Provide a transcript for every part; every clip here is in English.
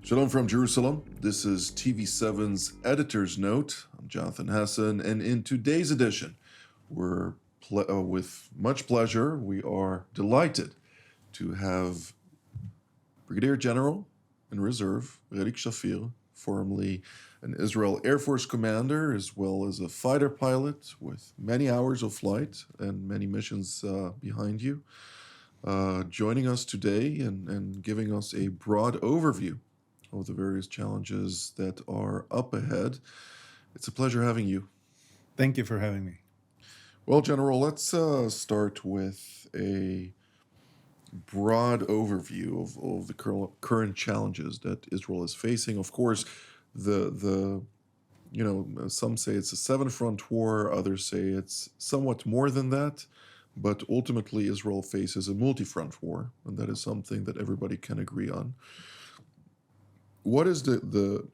Shalom from Jerusalem. This is TV7's Editor's Note. I'm Jonathan Hassan, and in today's edition, with much pleasure, we are delighted to have Brigadier General in Reserve, Relik Shafir, formerly an Israel Air Force commander, as well as a fighter pilot with many hours of flight and many missions behind you, joining us today and giving us a broad overview of the various challenges that are up ahead. It's a pleasure having you. Thank you for having me. Well, General, let's start with a broad overview of the current challenges that Israel is facing. Of course, some say it's a seven-front war, others say it's somewhat more than that, but ultimately Israel faces a multi-front war, and that is something that everybody can agree on. What is the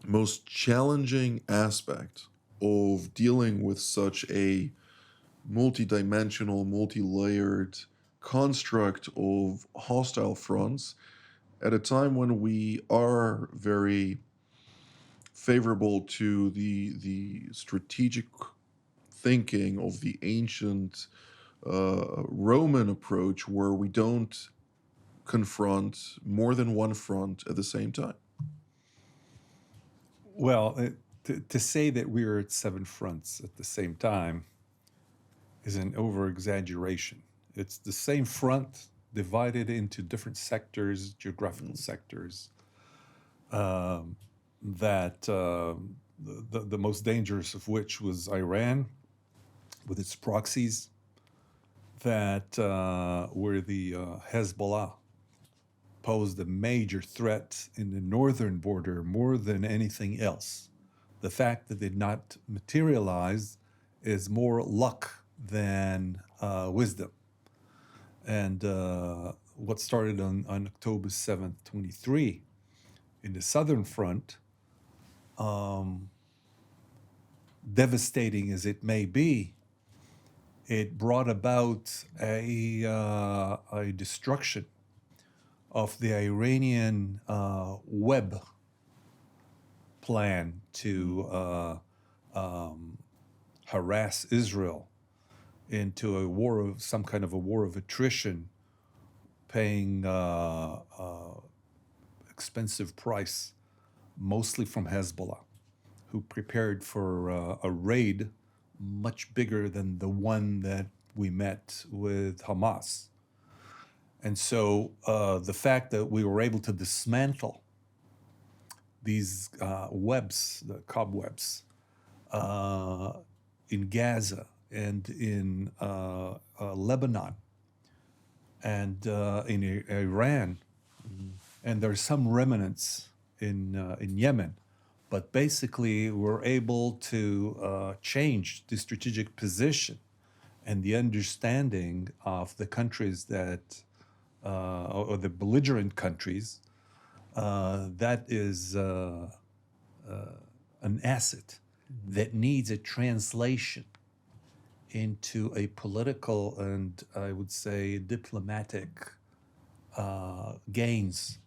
most challenging aspect of dealing with such a multi-dimensional, multi-layered construct of hostile fronts at a time when we are very favorable to the strategic thinking of the ancient Roman approach, where we don't confront more than one front at the same time? Well, to say that we're at seven fronts at the same time is an over-exaggeration. It's the same front divided into different sectors, geographical sectors, the most dangerous of which was Iran with its proxies, that where the Hezbollah posed a major threat in the northern border more than anything else. The fact that it did not materialize is more luck than wisdom. And what started on October 7th, 23, in the southern front, devastating as it may be, it brought about a destruction of the Iranian web plan to harass Israel into a war of some kind of a war of attrition, paying expensive price, mostly from Hezbollah, who prepared for a raid much bigger than the one that we met with Hamas. And so the fact that we were able to dismantle these webs, the cobwebs, in Gaza and in Lebanon and in Iran, and there are some remnants in Yemen, but basically we're able to change the strategic position and the understanding of the countries that or the belligerent countries, that is an asset that needs a translation into a political and, I would say, diplomatic gains.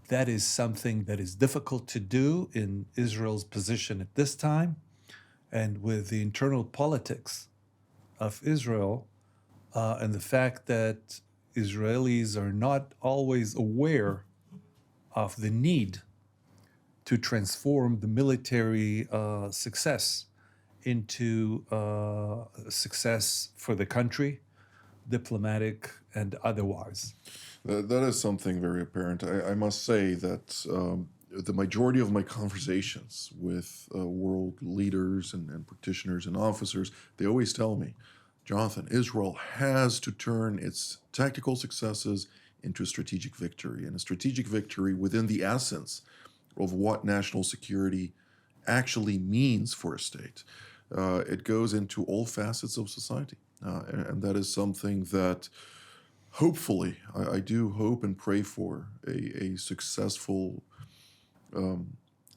That is something that is difficult to do in Israel's position at this time, and with the internal politics of Israel, and the fact that Israelis are not always aware of the need to transform the military success into success for the country, diplomatic and otherwise. That is something very apparent. I must say that the majority of my conversations with world leaders and practitioners and officers, they always tell me, Jonathan, Israel has to turn its tactical successes into a strategic victory, and a strategic victory within the essence of what national security actually means for a state. It goes into all facets of society, and that is something that hopefully, I do hope and pray for a successful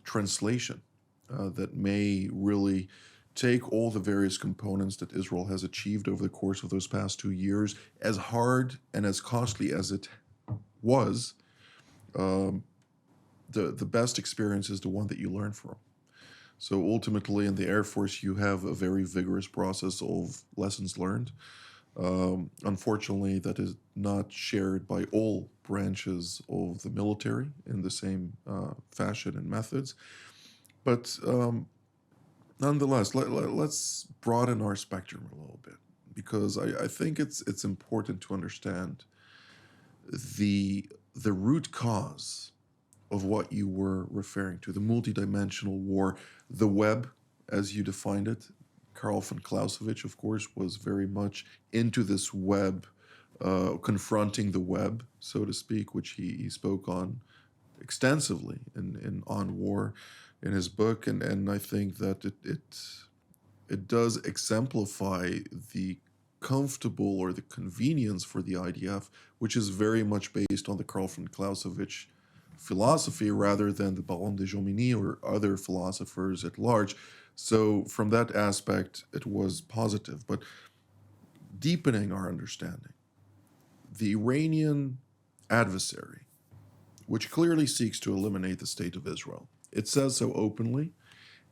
translation that may really take all the various components that Israel has achieved over the course of those past 2 years, as hard and as costly as it was, the best experience is the one that you learn from. So ultimately, in the Air Force, you have a very vigorous process of lessons learned. Unfortunately, that is not shared by all branches of the military in the same fashion and methods. But nonetheless, let's broaden our spectrum a little bit, because I think it's important to understand the root cause of what you were referring to, the multidimensional war, the web, as you defined it. Karl von Clausewitz, of course, was very much into this web, confronting the web, so to speak, which he spoke on extensively in On War in his book. And I think that it does exemplify the comfortable or the convenience for the IDF, which is very much based on the Karl von Clausewitz philosophy rather than the Baron de Jomini or other philosophers at large. So from that aspect, it was positive. But deepening our understanding, the Iranian adversary, which clearly seeks to eliminate the state of Israel, it says so openly,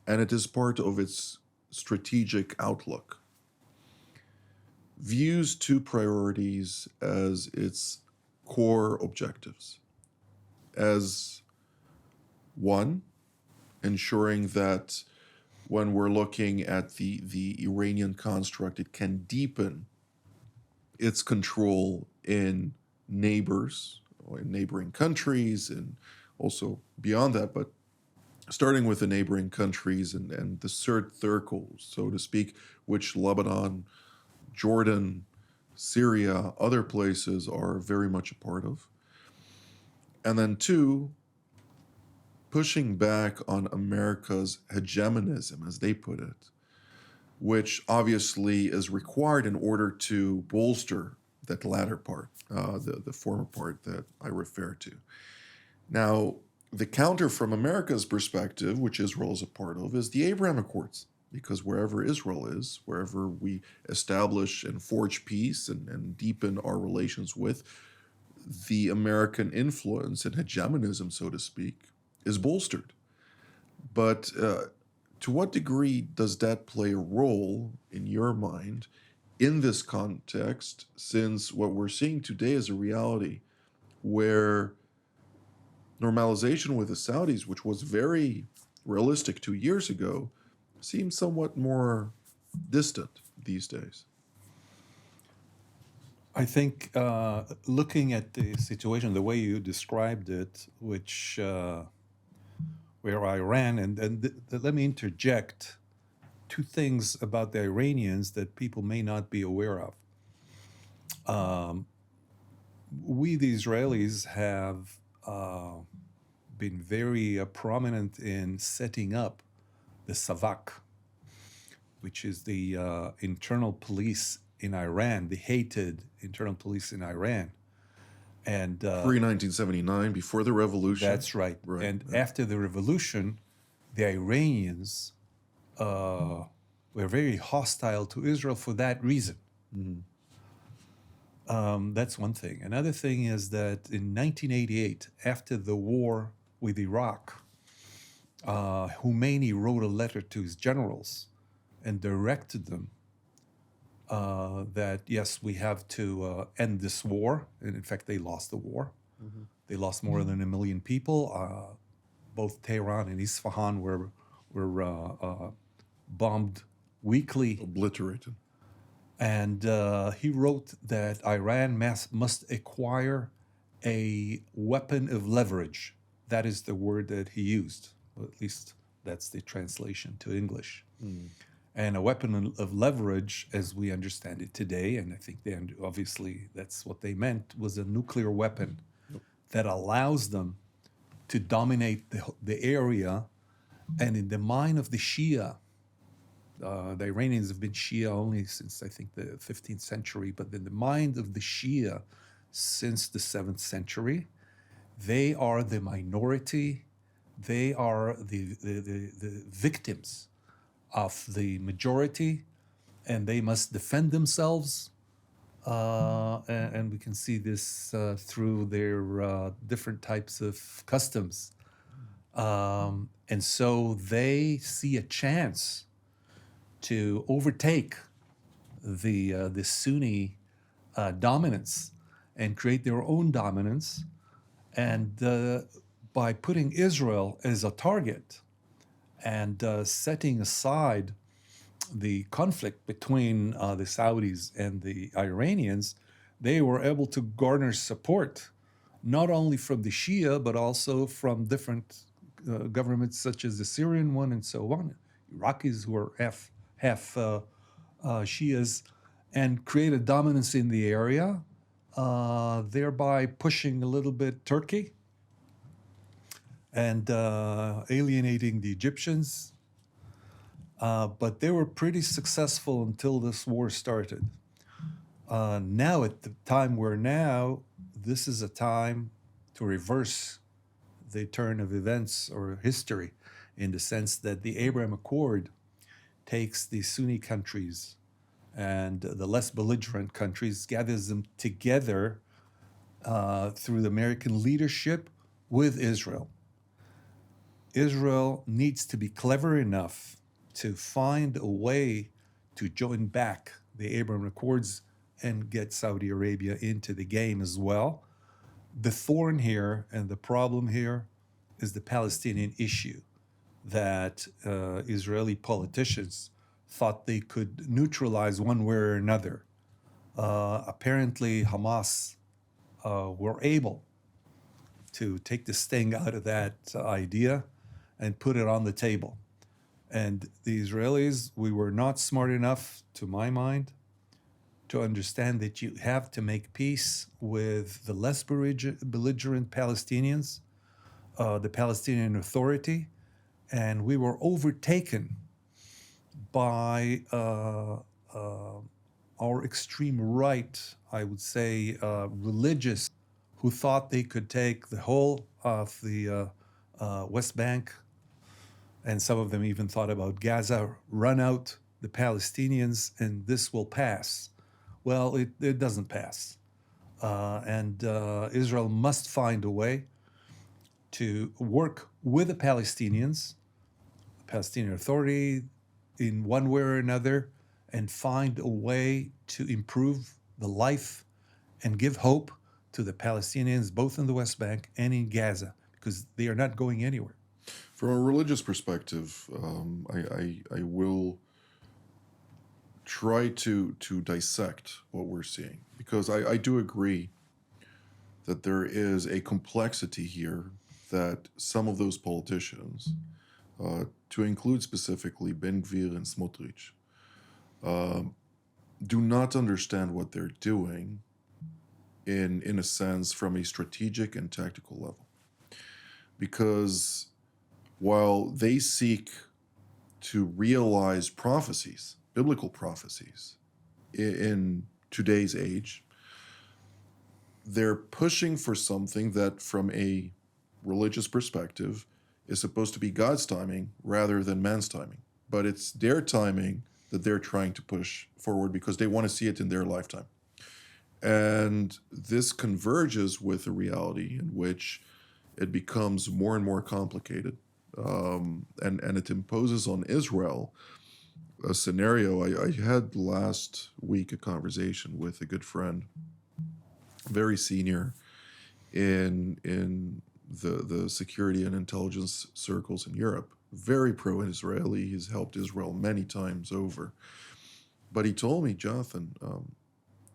and it is part of its strategic outlook, views two priorities as its core objectives. As one, ensuring that when we're looking at the Iranian construct, it can deepen its control in neighbors or in neighboring countries, and also beyond that, but starting with the neighboring countries and the third circle, so to speak, which Lebanon, Jordan, Syria, other places are very much a part of. And then two, pushing back on America's hegemonism, as they put it, which obviously is required in order to bolster that latter part, the former part that I refer to. Now, the counter from America's perspective, which Israel is a part of, is the Abraham Accords, because wherever Israel is, wherever we establish and forge peace and deepen our relations with, the American influence and hegemonism, so to speak, is bolstered. But to what degree does that play a role in your mind in this context, since what we're seeing today is a reality where normalization with the Saudis, which was very realistic 2 years ago, seems somewhat more distant these days? I think looking at the situation, the way you described it, which where Iran, and let me interject two things about the Iranians that people may not be aware of. We, the Israelis, have been very prominent in setting up the Savak, which is the internal police in Iran, the hated internal police in Iran. And Pre-1979, before the revolution. that's right. And after the revolution, the Iranians were very hostile to Israel for that reason. That's one thing. Another thing is that in 1988, after the war with Iraq, Khomeini wrote a letter to his generals and directed them that, yes, we have to end this war. And in fact, they lost the war. They lost more than 1 million people. Both Tehran and Isfahan were bombed weekly. Obliterated. And he wrote that Iran must acquire a weapon of leverage. That is the word that he used. Well, at least that's the translation to English. And a weapon of leverage, as we understand it today, and I think obviously that's what they meant, was a nuclear weapon that allows them to dominate the area. And in the mind of the Shia, the Iranians have been Shia only since, I think, the 15th century, but in the mind of the Shia since the 7th century, they are the minority. They are the victims of the majority, and they must defend themselves. And we can see this through their different types of customs And so they see a chance to overtake the Sunni dominance and create their own dominance. And by putting Israel as a target and setting aside the conflict between the Saudis and the Iranians, they were able to garner support not only from the Shia, but also from different governments such as the Syrian one and so on, Iraqis who are half Shias, and create a dominance in the area, thereby pushing a little bit Turkey and alienating the Egyptians. But they were pretty successful until this war started. Now, at the time we're now, this is a time to reverse the turn of events or history, in the sense that the Abraham Accord takes the Sunni countries and the less belligerent countries, gathers them together through the American leadership with Israel. Israel needs to be clever enough to find a way to join back the Abraham Accords and get Saudi Arabia into the game as well. The thorn here and the problem here is the Palestinian issue, that Israeli politicians thought they could neutralize one way or another. Apparently, Hamas were able to take the sting out of that idea and put it on the table. And the Israelis, we were not smart enough, to my mind, to understand that you have to make peace with the less belligerent Palestinians, the Palestinian Authority, and we were overtaken by our extreme right, I would say, religious, who thought they could take the whole of the West Bank, and some of them even thought about Gaza, run out the Palestinians, and this will pass. Well, it doesn't pass. And Israel must find a way to work with the Palestinians, the Palestinian Authority, in one way or another, and find a way to improve the life and give hope to the Palestinians, both in the West Bank and in Gaza, because they are not going anywhere. From a religious perspective, I will try to dissect what we're seeing, because I do agree that there is a complexity here that some of those politicians, to include specifically Ben Gvir and Smotrich, do not understand what they're doing in a sense from a strategic and tactical level. Because while they seek to realize prophecies, biblical prophecies, in today's age, they're pushing for something that, from a religious perspective, is supposed to be God's timing rather than man's timing. But it's their timing that they're trying to push forward because they want to see it in their lifetime. And this converges with a reality in which it becomes more and more complicated. And it imposes on Israel a scenario. I had last week a conversation with a good friend, very senior in the security and intelligence circles in Europe, very pro-Israeli. He's helped Israel many times over. But he told me, Jonathan,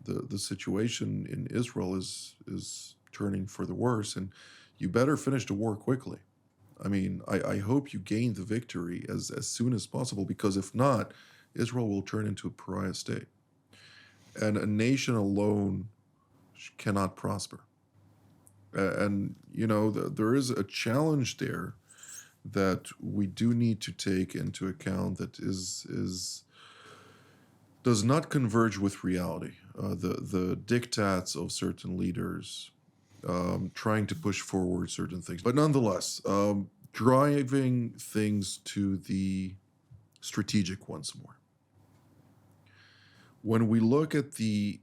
the situation in Israel is turning for the worse, and you better finish the war quickly. I mean, I hope you gain the victory as soon as possible, because if not, Israel will turn into a pariah state. And a nation alone cannot prosper. And, you know, there is a challenge there that we do need to take into account that does not converge with reality. The diktats of certain leaders trying to push forward certain things. But nonetheless, driving things to the strategic once more. When we look at the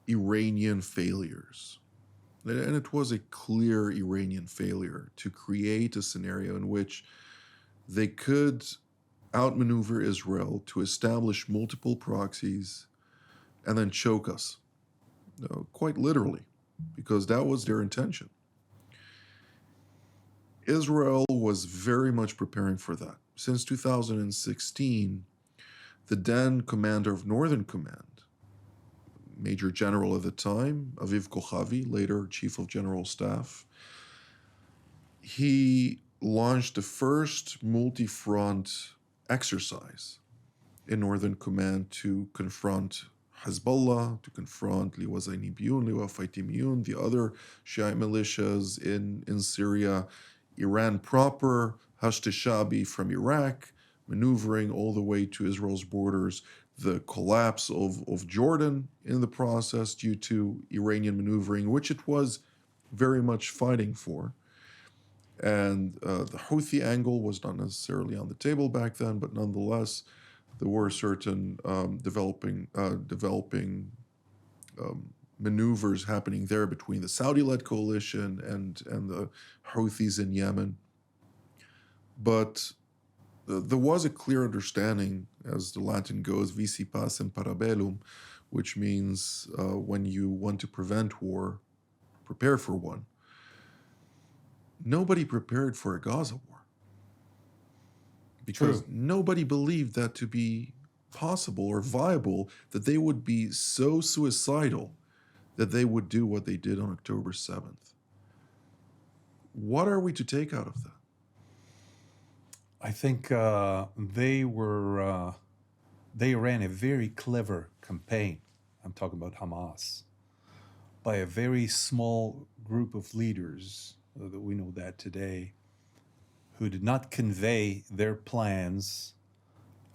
Iranian failures, And it was a clear Iranian failure to create a scenario in which they could outmaneuver Israel to establish multiple proxies and then choke us, quite literally, because that was their intention. Israel was very much preparing for that. Since 2016, the then commander of Northern Command, Major General at the time, Aviv Kochavi, later Chief of General Staff, he launched the first multi-front exercise in Northern Command to confront Hezbollah, to confront Liwa Zainibiyun, Liwa Faitimiyun, the other Shiite militias in Syria, Iran proper, Hashd-e-Shabi from Iraq, maneuvering all the way to Israel's borders, the collapse of Jordan in the process due to Iranian maneuvering, which it was very much fighting for. And the Houthi angle was not necessarily on the table back then, but nonetheless, there were certain developing maneuvers happening there between the Saudi-led coalition and the Houthis in Yemen. But there was a clear understanding, as the Latin goes, vici pacem para bellum, which means when you want to prevent war, prepare for one. Nobody prepared for a Gaza war because nobody believed that to be possible or viable, that they would be so suicidal that they would do what they did on October 7th. What are we to take out of that? I think they ran a very clever campaign. I'm talking about Hamas, by a very small group of leaders that we know that today, who did not convey their plans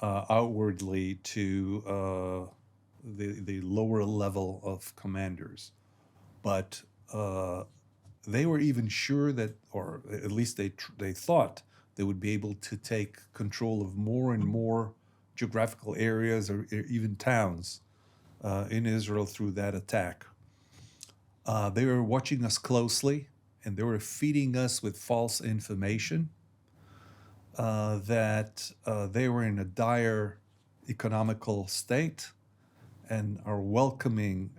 outwardly to the lower level of commanders, but they were even sure that, or at least they thought, they would be able to take control of more and more geographical areas or even towns in Israel through that attack. They were watching us closely, and they were feeding us with false information that they were in a dire economical state and are welcoming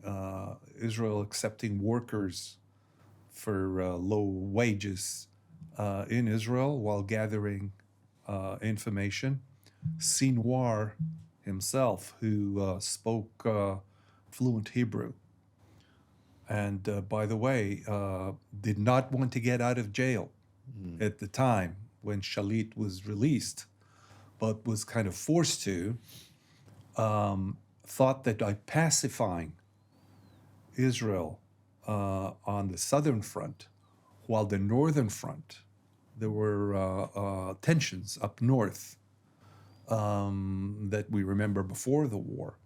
Israel accepting workers for low wages in Israel while gathering information. Sinwar himself, who spoke fluent Hebrew, and by the way, did not want to get out of jail at the time when Shalit was released, but was kind of forced to, thought that by pacifying Israel on the southern front, while the northern front, there were tensions up north that we remember before the war,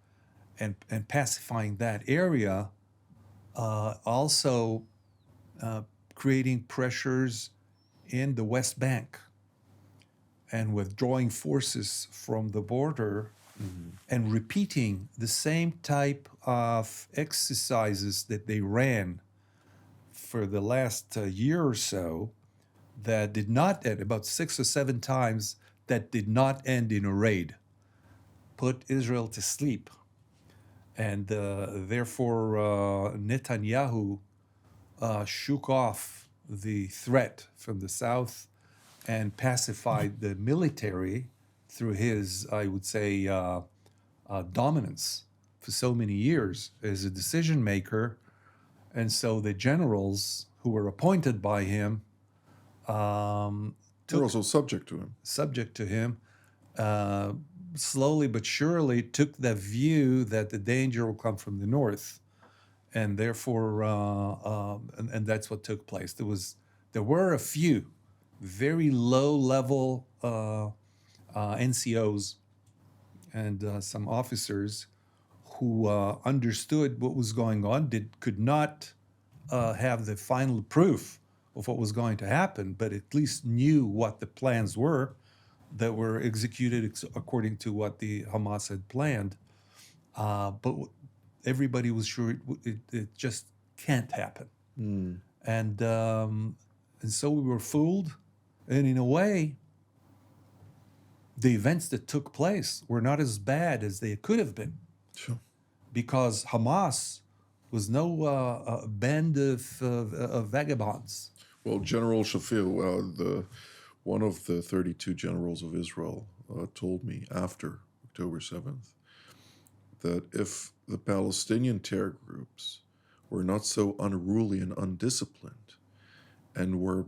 and pacifying that area, also creating pressures in the West Bank and withdrawing forces from the border and repeating the same type of exercises that they ran for the last year or so, that did not end, about 6 or 7 times, that did not end in a raid, put Israel to sleep. And therefore, Netanyahu shook off the threat from the south and pacified the military through his, I would say, dominance for so many years as a decision maker. And so the generals who were appointed by him They're also subject to him. Slowly but surely took the view that the danger will come from the north, and therefore, and that's what took place. There were a few very low-level NCOs and some officers who understood what was going on, could not have the final proof of what was going to happen, but at least knew what the plans were that were executed according to what the Hamas had planned. But everybody was sure it just can't happen. and so we were fooled. And in a way, the events that took place were not as bad as they could have been, Sure. because Hamas was no band of vagabonds. Well, General Shafir, one of the 32 generals of Israel, told me after October 7th that if the Palestinian terror groups were not so unruly and undisciplined, and were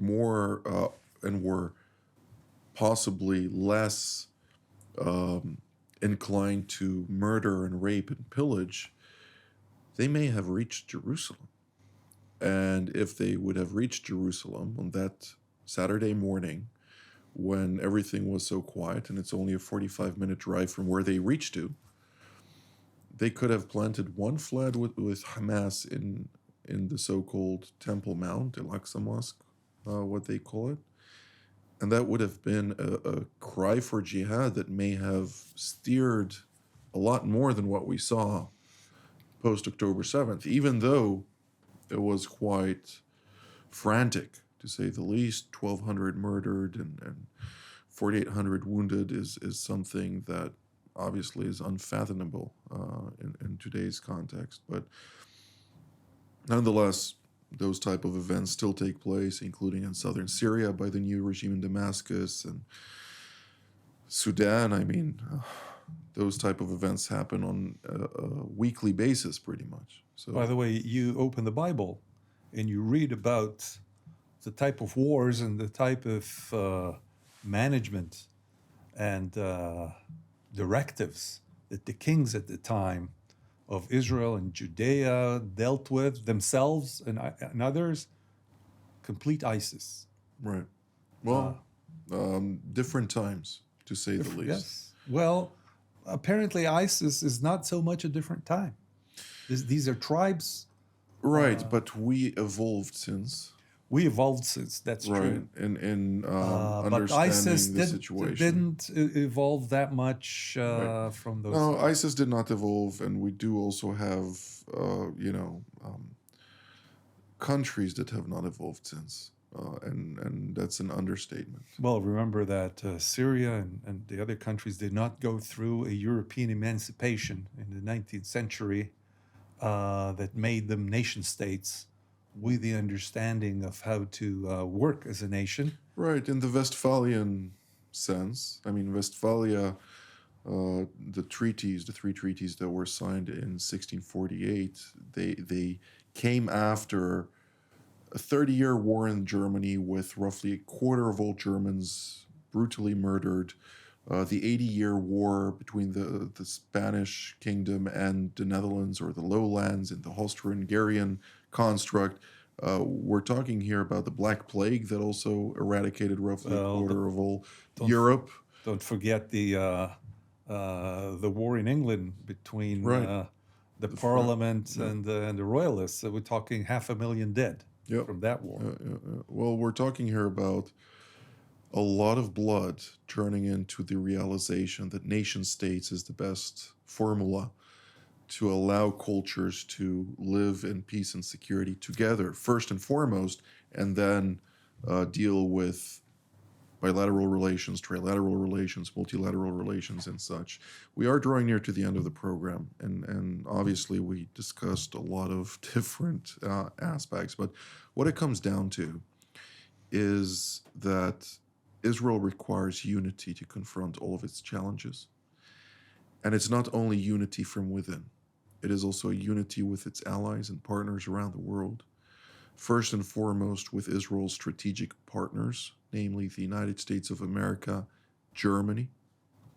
possibly less inclined to murder and rape and pillage, they may have reached Jerusalem. And if they would have reached Jerusalem on that Saturday morning, when everything was so quiet and it's only a 45-minute drive from where they reached to, they could have planted one flag with Hamas in the so-called Temple Mount, Al-Aqsa Mosque, what they call it. And that would have been a cry for jihad that may have steered a lot more than what we saw post-October 7th, even though it was quite frantic, to say the least. 1,200 murdered and 4,800 wounded is something that obviously is unfathomable in today's context. But nonetheless, those type of events still take place, including in southern Syria by the new regime in Damascus and Sudan. I mean, those type of events happen on a weekly basis, pretty much. So, By the way, you open the Bible and you read about the type of wars and the type of management and directives that the kings at the time of Israel and Judea dealt with themselves and others. Complete ISIS. right. Well, different times, to say the least. Yes. Well, apparently ISIS is not so much a different time. These are tribes. Right, but we evolved since. We evolved since. That's Right, true. in But understanding ISIS the situation. didn't evolve that much from those. No, ISIS did not evolve, and we do also have, countries that have not evolved since, and that's an understatement. Well, remember that Syria and the other countries did not go through a European emancipation in the 19th century that made them nation states with the understanding of how to work as a nation. Right, in the Westphalian sense. I mean, Westphalia, the three treaties that were signed in 1648, they came after a 30-year war in Germany with roughly a quarter of all Germans brutally murdered. The 80-year war between the Spanish kingdom and the Netherlands, or the lowlands, in the Austro-Hungarian construct. We're talking here about the Black Plague that also eradicated roughly a quarter of all Europe. Don't forget the war in England between Right. the Parliament and the Royalists. So we're talking 500,000 dead Yep. from that war. Well, we're talking here about a lot of blood turning into the realization that nation states is the best formula to allow cultures to live in peace and security together, first and foremost, and then deal with bilateral relations, trilateral relations, multilateral relations, and such. We are drawing near to the end of the program, and obviously we discussed a lot of different aspects, but what it comes down to is that Israel requires unity to confront all of its challenges. And it's not only unity from within, it is also a unity with its allies and partners around the world. First and foremost, with Israel's strategic partners, namely the United States of America, Germany.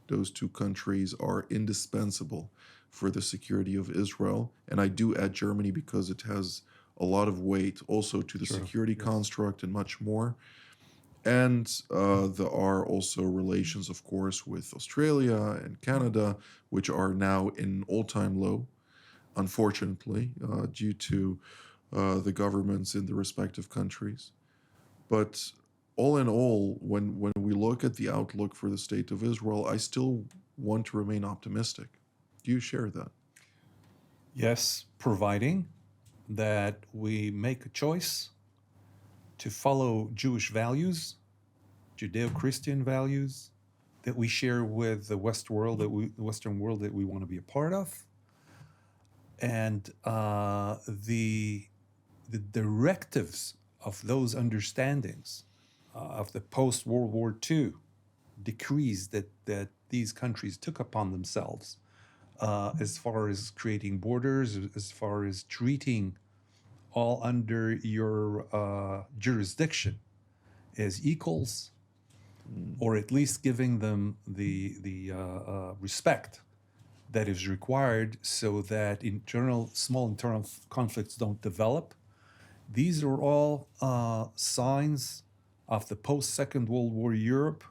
Those two countries are indispensable for the security of Israel. And I do add Germany because it has a lot of weight also to the security construct and much more. And there are also relations, of course, with Australia and Canada, which are now in all-time low, unfortunately, due to the governments in the respective countries. But all in all, when we look at the outlook for the state of Israel, I still want to remain optimistic. Do you share that? Yes, providing that we make a choice to follow Jewish values, Judeo-Christian values that we share with the Western world that we want to be a part of, and the directives of those understandings of the post-World War II decrees that these countries took upon themselves, as far as creating borders, as far as treating all under your jurisdiction as equals, or at least giving them the respect that is required so that small internal conflicts don't develop. These are all signs of the post-Second World War Europe,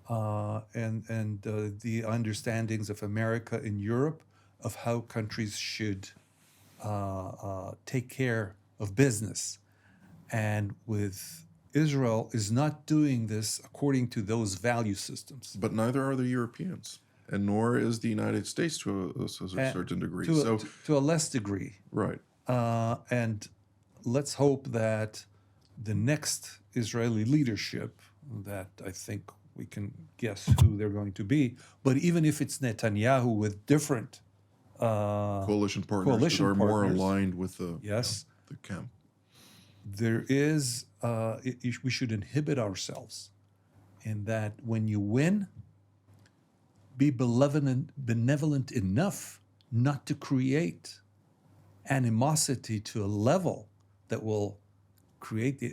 and the understandings of America and Europe of how countries should take care of business. And with Israel is not doing this according to those value systems. But neither are the Europeans, and nor is the United States to a certain degree. To a less degree. Right. And let's hope that the next Israeli leadership, that I think we can guess who they're going to be, but even if it's Netanyahu with different coalition partners that are more aligned with the camp. There is, we should inhibit ourselves in that when you win, be benevolent enough not to create animosity to a level that will create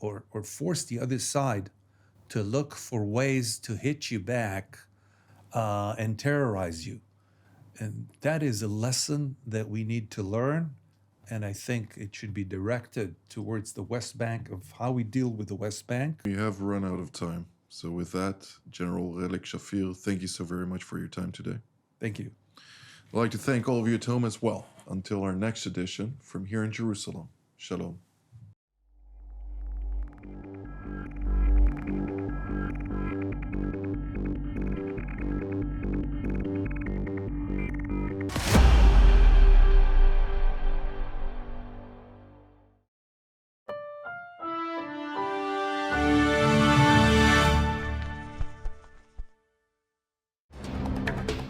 or force the other side to look for ways to hit you back and terrorize you. And that is a lesson that we need to learn. And I think it should be directed towards the West Bank of how we deal with the West Bank. We have run out of time. So with that, General Relik Shafir, thank you so very much for your time today. Thank you. I'd like to thank all of you at home as well. Until our next edition from here in Jerusalem. Shalom.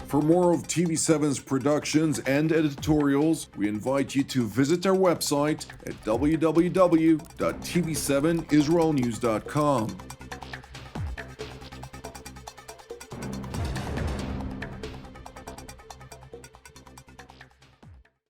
For more of TV7's productions and editorials, we invite you to visit our website at www.tv7israelnews.com.